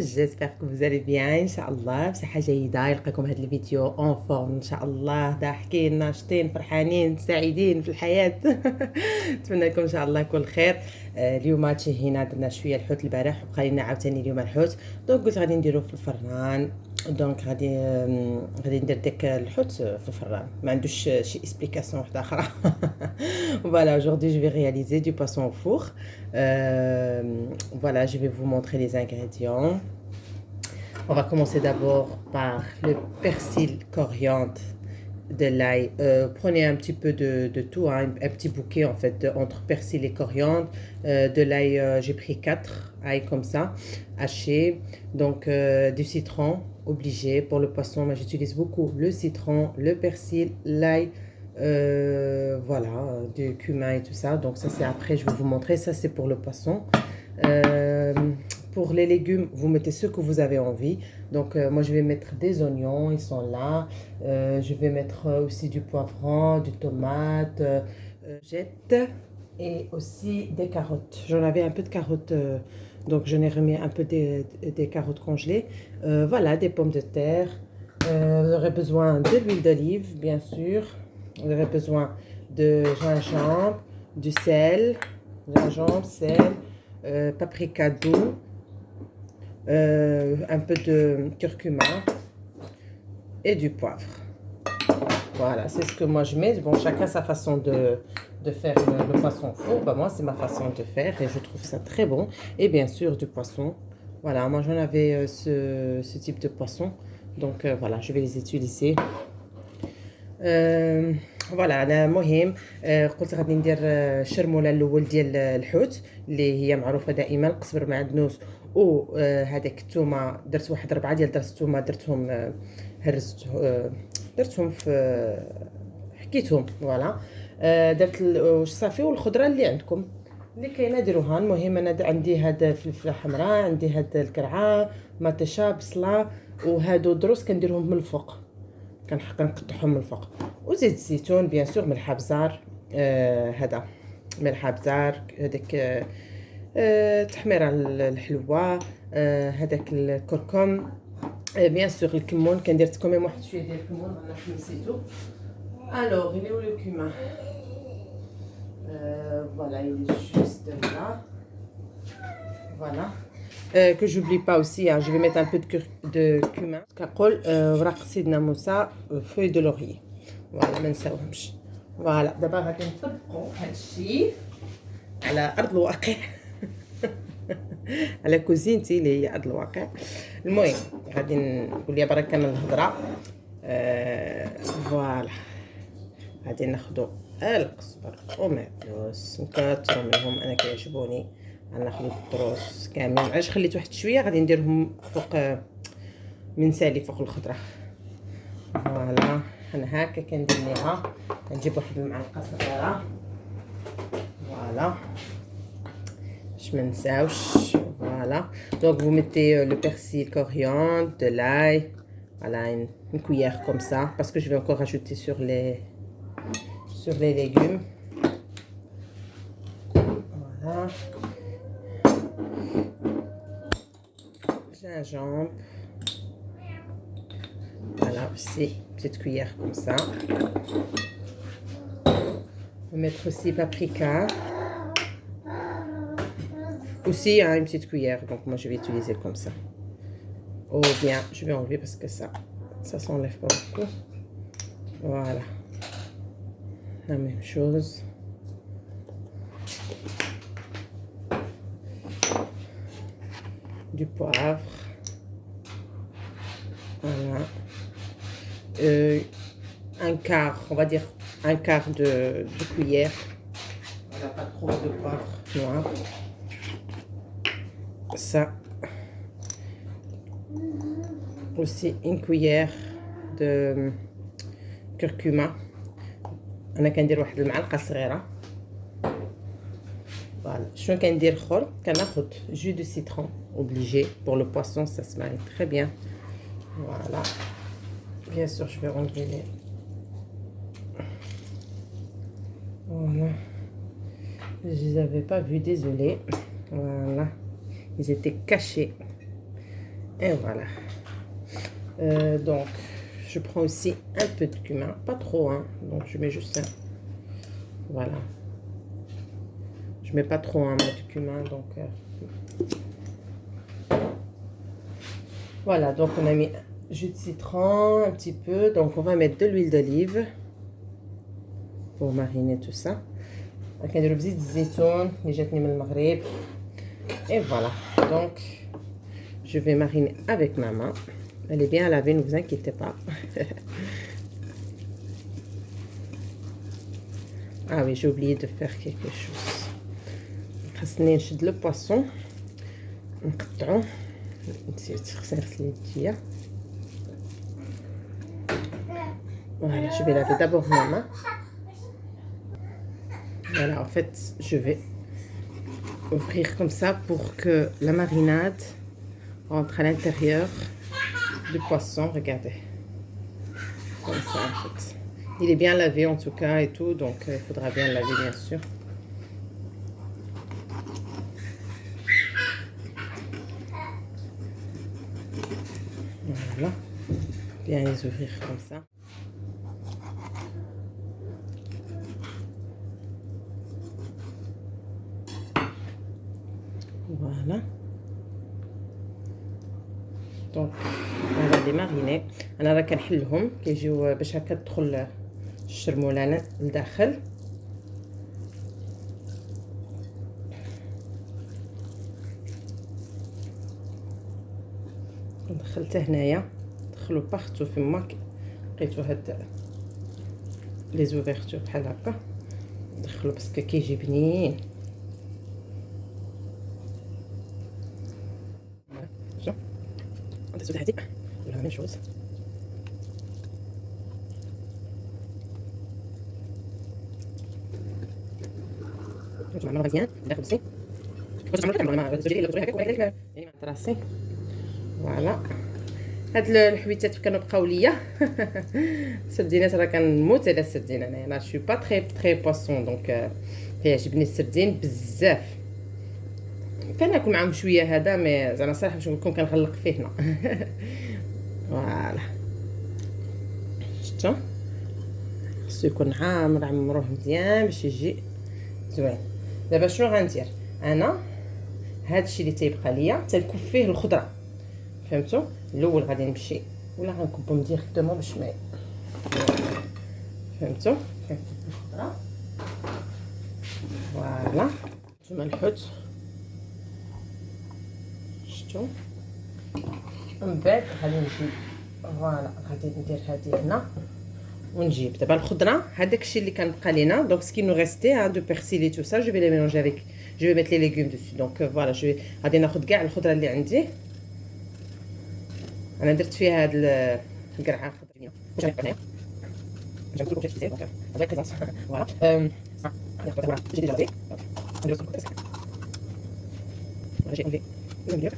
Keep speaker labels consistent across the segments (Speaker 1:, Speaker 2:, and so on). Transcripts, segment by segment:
Speaker 1: j'espère que vous allez bien إن شاء الله بصحة جيدة. يلقاكم هذا الفيديو اون فورم إن شاء الله، ضاحكين ناشطين فرحانين سعيدين في الحياة. نتمنى لكم إن شاء الله كل خير. اليوم هادشي هنا درنا شوية الحوت البارح وبقى لنا عاوتاني اليوم الحوت، دونك قلت غادي نديرو في الفران. دونك غادي ندير داك الحوت في الفران، ما عندوش شي اكسبليكاسيون واحده اخرى. Voilà, aujourd'hui je vais réaliser du poisson au four. Voilà, je vais vous montrer les ingrédients. On va commencer d'abord par le persil, coriandre, de l'ail. Prenez un petit peu de tout, hein, un petit bouquet en fait entre persil et coriandre. De l'ail, j'ai pris 4 ail comme ça, hachés. Donc du citron, obligé pour le poisson. Moi j'utilise beaucoup le citron, le persil, l'ail. Voilà, du cumin et tout ça. Donc ça c'est après, je vais vous montrer. Ça c'est pour le poisson. Pour les légumes, vous mettez ce que vous avez envie. Donc moi je vais mettre des oignons, ils sont là. Je vais mettre aussi du poivron, du tomate, jette et aussi des carottes. J'en avais un peu de carottes, donc j'en ai remis un peu des carottes congelées. Voilà, des pommes de terre. Vous aurez besoin de l'huile d'olive, bien sûr. Vous aurez besoin de gingembre, du sel, paprika doux, un peu de curcuma et du poivre. Voilà, c'est ce que moi je mets. Bon, chacun sa façon de faire le poisson au four. Bah, moi, c'est ma façon de faire et je trouve ça très bon. Et bien sûr, du poisson. Voilà, moi j'en avais ce type de poisson. Donc voilà, je vais les utiliser. فوالا انا مهم قلت غادي ندير الشرموله الاول ديال الحوت اللي هي معروفه دائما، القزبر معدنوس وهذاك الثومه. درت واحد 4 ديال درت الثومه، درتهم هرست، درتهم في حكيتهم. فوالا درت صافي، والخضره اللي عندكم اللي كاينه ديروها. المهم انا عندي هاد الفلفله حمراء، عندي هاد الكرعه، مطيشه، بصله، وهادو دروس كنديرهم من الفوق، كنقطعهم من الفوق. وزيت الزيتون بيان سور، ملح ابزار، هذا ملح ابزار، هذاك تحميره الحلوه، هذاك الكركم، بيان سور الكمون. كندير كوميم واحد شويه ديال الكمون، انا نسيتو. الوغ il est où le cumin? Voilà, il est juste là. Voilà. Que j'oublie pas aussi, hein, je vais mettre un peu de cumin. كنقول ورق سيدنا موسى، feuille de laurier. فوالا ما نساوهمش. فوالا دابا غادي نطبقوا هادشي على ارض الواقع. على كوزينتي اللي هي ارض الواقع. المهم غادي نقول يا بركه من الهضره. فوالا غادي ناخذوا القزبر ومعدنوس، نكثروا منهم، انا كيعجبوني. غناخذ الدروس كاملين، علاش خليت واحد شويه غادي نديرهم فوق من سالي فوق الخضره. فوالا انا هكا كندير ليها، كنجيب واحد المعلقه صغيره. فوالا باش ما نساوش. فوالا دونك vous mettez le persil, coriandre, de l'ail. Voilà, une cuillère comme ça, parce que je vais encore rajouter sur les légumes. Voilà, gingembre. Voilà aussi, petite cuillère comme ça. On va mettre aussi paprika. Aussi, hein, une petite cuillère. Donc moi je vais utiliser comme ça. Oh bien, je vais enlever parce que ça s'enlève pas beaucoup. Voilà. La même chose. Du poivre. Voilà. Un quart, on va dire un quart de cuillère. Voilà, pas trop de poivre noir. Ça. Aussi une cuillère de curcuma. انا كندير واحد المعلقه صغيره. فوالا شنو كندير اخر؟ كناخذ جو دو سيترون obligé pour le poisson, ça se marie très bien. Voilà, bien sûr je vais enlever les... Voilà, je les avais pas vus, désolé. Voilà, ils étaient cachés. Et voilà. Donc, je prends aussi un peu de cumin, pas trop, hein. Donc, je mets juste un. Voilà. Je mets pas trop, hein, de cumin, donc. Voilà, donc on a mis jus de citron, un petit peu. Donc, on va mettre de l'huile d'olive pour mariner tout ça. كنديرو بزيت الزيتون اللي جاتني من المغرب. Et voilà. Donc, je vais mariner avec ma main. Elle est bien lavée, ne vous inquiétez pas. Ah oui, j'ai oublié de faire quelque chose. خاصني نشد le poisson. نقطعو. نسيت خصني نغسل يديا. Voilà, je vais laver d'abord ma main. Voilà, en fait, je vais ouvrir comme ça pour que la marinade rentre à l'intérieur du poisson. Regardez. Comme ça, en fait. Il est bien lavé, en tout cas, et tout. Donc, il faudra bien le laver, bien sûr. Voilà. Bien les ouvrir comme ça. Voilà. دونك هذا اللي ماريني. انا راه كنحلهم كيجيو باش هكا تدخل الشرموله لداخل. دخلته هنايا دخلوا بارتو فما لقيتو هاد لي زوفيرتور بحال هكا دخلوا باسكو كيجي بنين. شوف هذا الزود هادي ولا ميم شوز. نعملو مزيان داخل بسي واش نعملو كامل ما زوجي الا زوجي هكاك وهذاك يعني مع راسي. فوالا هاد الحويتات كانوا بقاو ليا. السردينات راه كنموت على السردين انا شو با تري بواسون دونك كيعجبني السردين بزاف. كناكل معاهم شويه هذا مي زعما صراحه باش نقول لكم كنغلق فيه هنا. فوالا شفتوا خصو يكون عامر عمروه مزيان باش يجي زوين. دابا شنو غندير انا هادشي اللي تيبقى ليا تنكب فيه الخضره فهمتوا. الاول غادي نمشي ولا غنكبهم ديريكتومون باش ما فهمتوا كنكب الخضره. فوالا نتوما الحوت شفتوا. من بعد غادي نجيب فوالا غادي ندير هذه هنا ونجيب دابا الخضره. هذاك الشيء اللي كنبقى لينا دونك سكي نو ريستي دو بيرسيل تو سا جو في لي ميلونجي افيك جو في ميت لي ليغوم دوسي. دونك فوالا جو غادي ناخذ كاع الخضره اللي عندي. انا درت فيها هاد القرعه الخضريه واش غنبقى هنايا جنب كل شيء كثير دونك هذا كيزاس. فوالا ناخذ دابا جديد جديد نديرو كل شيء نجي ندير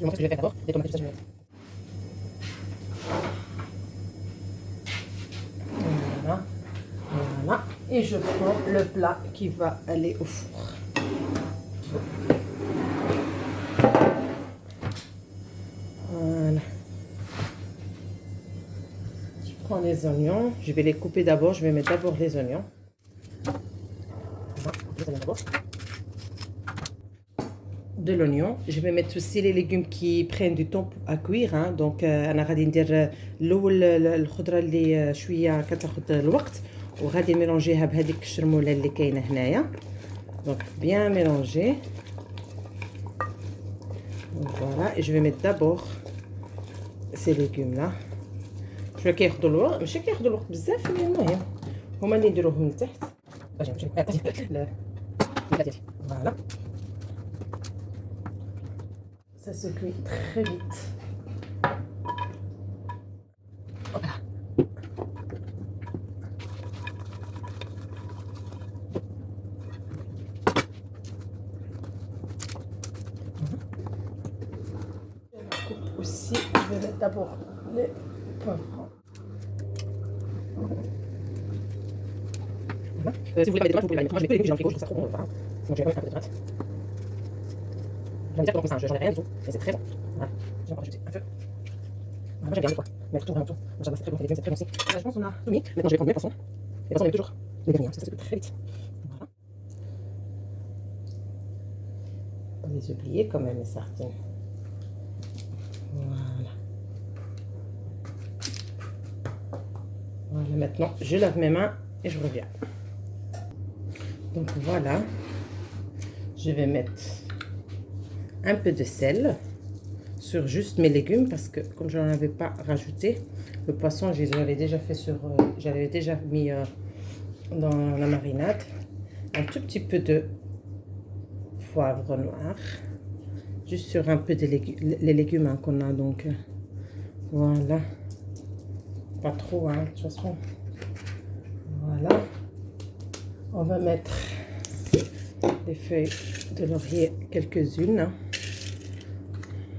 Speaker 1: Je vais faire d'abord des tomates de sagesse. Voilà, voilà. Et je prends le plat qui va aller au four. Voilà. Je prends les oignons. Je vais les couper d'abord. Je vais mettre d'abord les oignons. Voilà, les oignons d'abord. De l'oignon. Je vais mettre aussi les légumes qui prennent du temps à cuire. Hein. Donc انا غادي ندير الاول الخضره اللي شويه كتاخذ الوقت وغادي ميلونجيها بهذيك الشرموله اللي كاينه هنايا. دونك bien mélanger. Voilà et je vais mettre d'abord ces légumes là. شويه كياخذوا الوقت ماشي كياخذوا الوقت بزاف مي المهم هما اللي نديروهم لتحت. باش نمشي لا ديالي. Voilà. Ça se cuit très vite. Voilà. Je la coupe aussi. Je vais mettre d'abord les poivrons. Voilà. Si vous voulez pas mettre des tomates, vous pouvez la mettre. Moi, je mets que les légumes, j'ai dans le frigo, je trouve ça trop bon. Voilà. Donc, j'ai quand même un peu de tomates. J'aime directement comme ça, j'en ai rien du tout. Mais c'est très bon. Voilà. J'ai encore rajouté un peu. Voilà, moi, j'aime bien des fois. Mettre tout, vraiment tout. Moi, j'adore, c'est très bon. Les légumes, c'est très bon aussi. Voilà, je pense qu'on a tout mis. Maintenant, je vais prendre mes poissons. Les poissons, on met toujours les derniers, ça se coupe très vite. Voilà. Pas les oublier quand même, les sardines. Voilà. Voilà, maintenant, je lave mes mains et je reviens. Donc voilà, je vais mettre un peu de sel sur juste mes légumes parce que comme je n'en avais pas rajouté, le poisson, j'avais déjà fait sur, j'avais déjà mis dans la marinade. Un tout petit peu de poivre noir, juste sur un peu de les légumes hein, qu'on a donc. Voilà, pas trop hein, de toute façon. Voilà, on va mettre des feuilles de laurier, quelques-unes.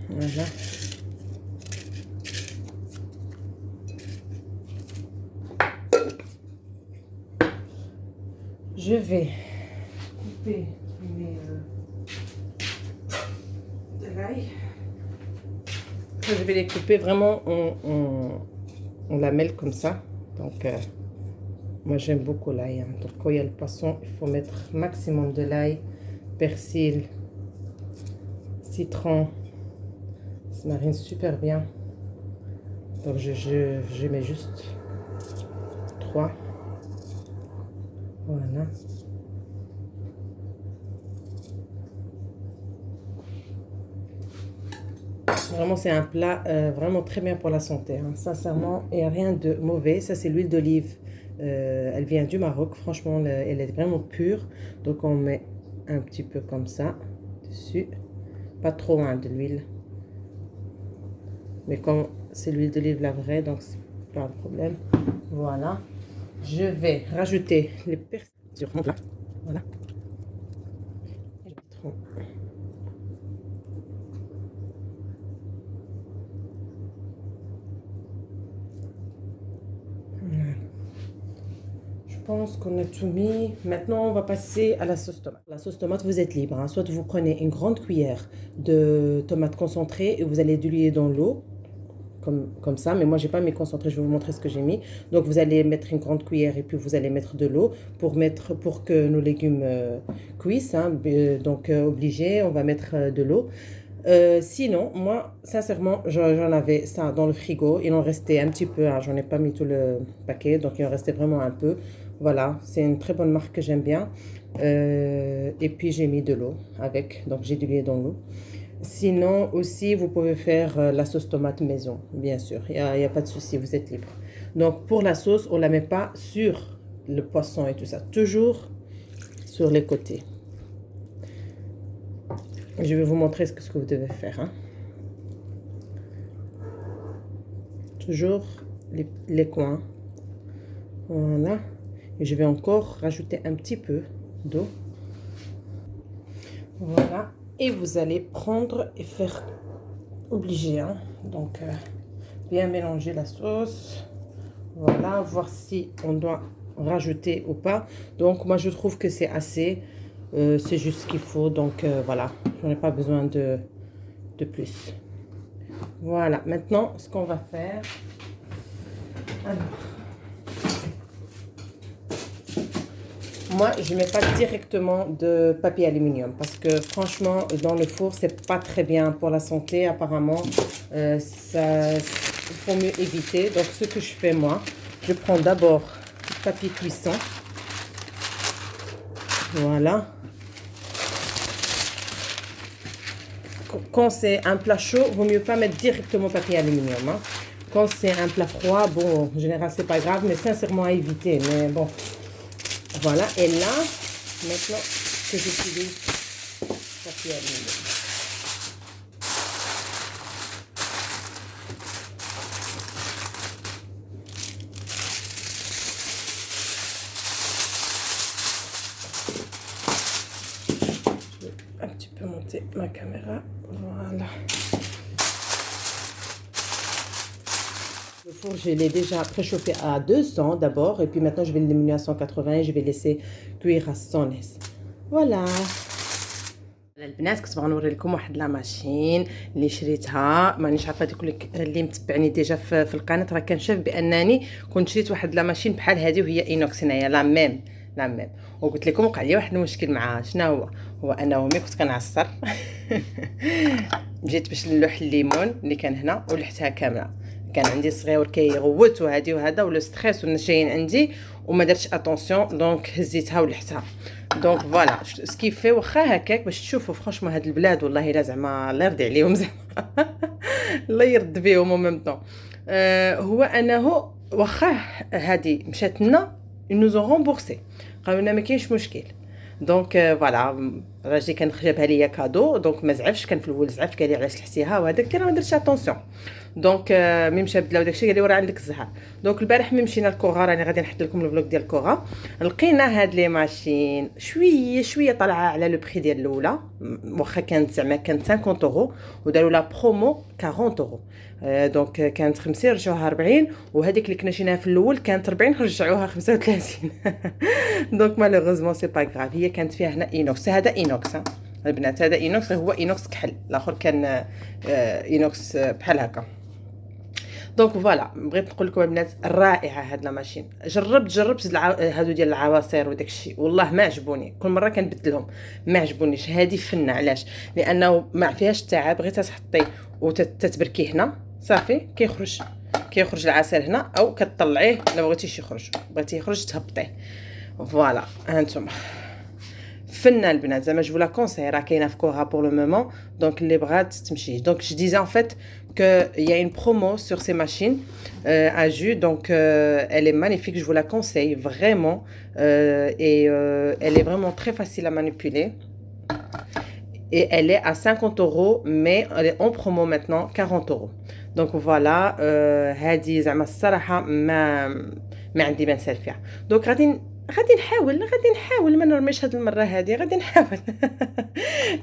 Speaker 1: Voilà. Je vais couper de l'ail. Je vais les couper vraiment, on la mêle comme ça. Donc, moi j'aime beaucoup l'ail. Hein. Donc, quand il y a le poisson, il faut mettre maximum de l'ail, persil, citron. Ça marine super bien. Donc, je mets juste 3. Voilà. Vraiment, c'est un plat vraiment très bien pour la santé. Hein. Sincèrement, il n'y a rien de mauvais. Ça, c'est l'huile d'olive. Elle vient du Maroc. Franchement, elle est vraiment pure. Donc, on met un petit peu comme ça dessus. Pas trop hein, de l'huile. Mais comme c'est l'huile d'olive la vraie, donc c'est pas un problème. Voilà. Je vais rajouter les persils sur mon plat. Voilà. Et je vais mettre Je pense qu'on a tout mis. Maintenant, on va passer à la sauce tomate. La sauce tomate, vous êtes libre. Hein. Soit vous prenez une grande cuillère de tomates concentrées et vous allez diluer dans l'eau. Comme ça, mais moi j'ai pas mis concentré, je vais vous montrer ce que j'ai mis. Donc vous allez mettre une grande cuillère et puis vous allez mettre de l'eau pour que nos légumes cuisent. Hein. Donc obligé, on va mettre de l'eau. Sinon, moi sincèrement, j'en avais ça dans le frigo. Il en restait un petit peu, hein. J'en ai pas mis tout le paquet, donc il en restait vraiment un peu. Voilà, c'est une très bonne marque que j'aime bien. Et puis j'ai mis de l'eau avec, donc j'ai dilué dans l'eau. Sinon, aussi, vous pouvez faire la sauce tomate maison, bien sûr. Il n'y a pas de souci, vous êtes libre. Donc, pour la sauce, on ne la met pas sur le poisson et tout ça. Toujours sur les côtés. Je vais vous montrer ce que vous devez faire. Hein. Toujours les coins. Voilà. Et je vais encore rajouter un petit peu d'eau. Voilà. Et vous allez prendre et faire obligé. Hein. Donc, bien mélanger la sauce. Voilà, voir si on doit rajouter ou pas. Donc, moi, je trouve que c'est assez. C'est juste ce qu'il faut. Donc, voilà, j'en ai pas besoin de plus. Voilà, maintenant, ce qu'on va faire. Alors, moi, je ne mets pas directement de papier aluminium parce que franchement, dans le four, c'est pas très bien pour la santé. Apparemment, il faut mieux éviter. Donc, ce que je fais, moi, je prends d'abord le papier cuisson. Voilà. Quand c'est un plat chaud, il vaut mieux pas mettre directement papier aluminium. Hein. Quand c'est un plat froid, bon, en général, c'est pas grave, mais sincèrement à éviter. Mais bon. Voilà, et là, maintenant que j'utilise papier aluminium. Je vais un petit peu monter ma caméra. Voilà. four, je l'ai déjà préchauffé à 200 d'abord. Et puis maintenant, je vais le diminuer à 180 et je vais laisser cuire à 110. Voilà. البنات كنت باغا نوري لكم واحد لا ماشين اللي شريتها. مانيش عارفه تقول لك اللي متبعني ديجا في القناه راه كان شاف بانني كنت شريت واحد لا ماشين بحال هذه وهي اينوكس هنايا لا ميم وقلت لكم وقع لي واحد المشكل معها. شنو هو انه ملي كنت كنعصر جيت باش نلوح الليمون اللي كان هنا ولحتها كامله. كان عندي صغيور كيغوت وهادي وهذا ولا ستريس والنشاين عندي وما درتش اتونسيون دونك هزيتها ولحتها. دونك فوالا سكيفي واخا هكاك باش تشوفوا فرانشمون هاد البلاد والله الا زعما الله يرضي عليهم زعما الله يرد بهم او ميم طون. هو انه واخا هادي مشات لنا نوزو رومبورسي قالوا لنا ما كاينش مشكل. دونك فوالا راجلي كان جابها ليا كادو دونك ما زعفش. كان في الاول زعف قال لي علاش لحتيها وهذاك كان ما درتش اتونسيون. دونك ملي مشى بدلاو داكشي قال لي راه عندك الزهر. دونك البارح ملي مشينا لكوغا راني غادي نحط لكم الفلوق ديال كوغا لقينا هاد لي ماشين شويه طالعه على لو بري ديال الاولى واخا كانت زعما كانت 50 اورو وداروا لا برومو 40 اورو. دونك كانت 50 رجعوها 40 وهذيك اللي كنا شيناها في الاول كانت 40 رجعوها 35. دونك مالوغوزمون سي با غراف. هي كانت فيها هنا اينوكس. هذا اينوكس البنات هذا اينوكس هو اينوكس كحل. الاخر كان اينوكس بحال هكا. دونك فوالا بغيت نقول لكم البنات رائعه هاد لا ماشين. جربت هادو ديال العواصر وداك الشيء والله ما عجبوني. كل مره كنبدلهم ما عجبونيش. هادي فنه علاش لانه ما فيهاش تعب غير تحطي وتتبركي هنا صافي كيخرج العسل هنا او كتطلعيه لا بغيتيش يخرج بغيتي يخرج تهبطيه. فوالا هانتوما فنه البنات زعما جو لا كونساي راه كاينه في كوغا بور لو مومون. دونك اللي بغات تمشي. دونك جو ديزي en fait que il y a une promo sur ces machines à jus donc elle est magnifique, je vous la conseille vraiment et elle est vraiment très facile à manipuler et elle est à 50 euros mais elle est en promo maintenant 40 euros. donc voilà هذه زعما الصراحه ما عندي ما نسال فيها. دونك غادي نحاول ما نرميش هاد المره هادي غادي نحاول.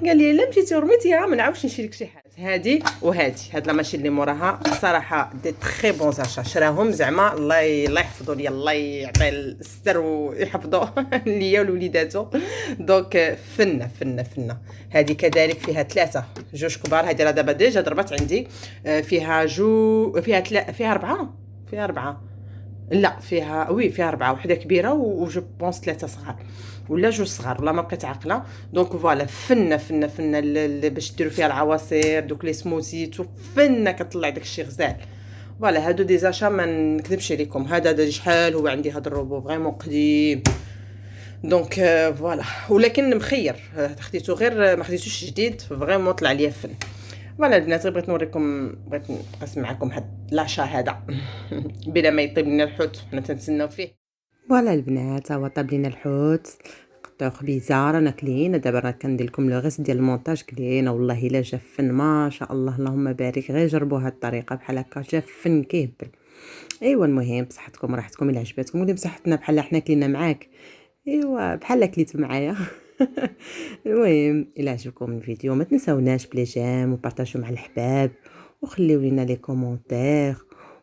Speaker 1: قال لي الا مشيتي ورميتيها ما نعاودش نشري لك شي حاجه. هادي وهادي هاد لا ماشين اللي موراها صراحه دي تري بون زاشا شراهم زعما الله يحفظوا لي الله يعطي الستر ويحفظوا ليا ولوليداتو. دونك فنه. هادي كذلك فيها جوج كبار. هادي راه دابا ديجا ضربت عندي. فيها فيها اربعه لا فيها 4 وحده كبيره وجو بونس 3 صغار ولا 2 صغار والله ما بقيت عاقله. دونك فوالا فنه باش ديروا فيها العواصر دوك لي سموزي فنه كطلع داكشي غزال. فوالا هادو دي زاشا ما نكذبش عليكم. هذا شحال هو عندي هاد الروبو فريمون قديم. دونك فوالا ولكن مخير خديته غير ما خديتوش جديد فريمون طلع ليا فن. فوالا البنات بغيت نوريكم بغيت نقسم معكم هاد لاشا هذا بلا ما يطيب لنا الحوت حنا تنتسناو فيه. فوالا البنات هو طاب لينا الحوت قطعوا خبيزه رانا كلينا. دابا راه كندير لكم لو غيس ديال المونتاج كلينا والله الا جا فن ما شاء الله اللهم بارك. غير جربوا هاد الطريقه بحال هكا جا فن كيهبل. ايوا المهم بصحتكم راحتكم الا عجبتكم ودي بصحتنا بحال حنا كلينا معاك. ايوا بحال كليتو معايا. المهم الى عجبكم الفيديو ما تنساوناش بلي جيم وبارطاجيو مع الحباب وخليو لينا لي كومونتير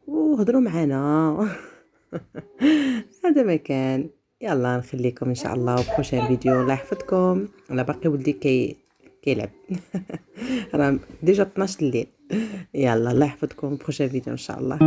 Speaker 1: وهضروا معنا. هذا ما كان. يلا نخليكم ان شاء الله وبروشين فيديو. الله يحفظكم. انا باقي ولدي كيلعب. راه ديجا 12 الليل. يلا الله يحفظكم بروشين فيديو ان شاء الله.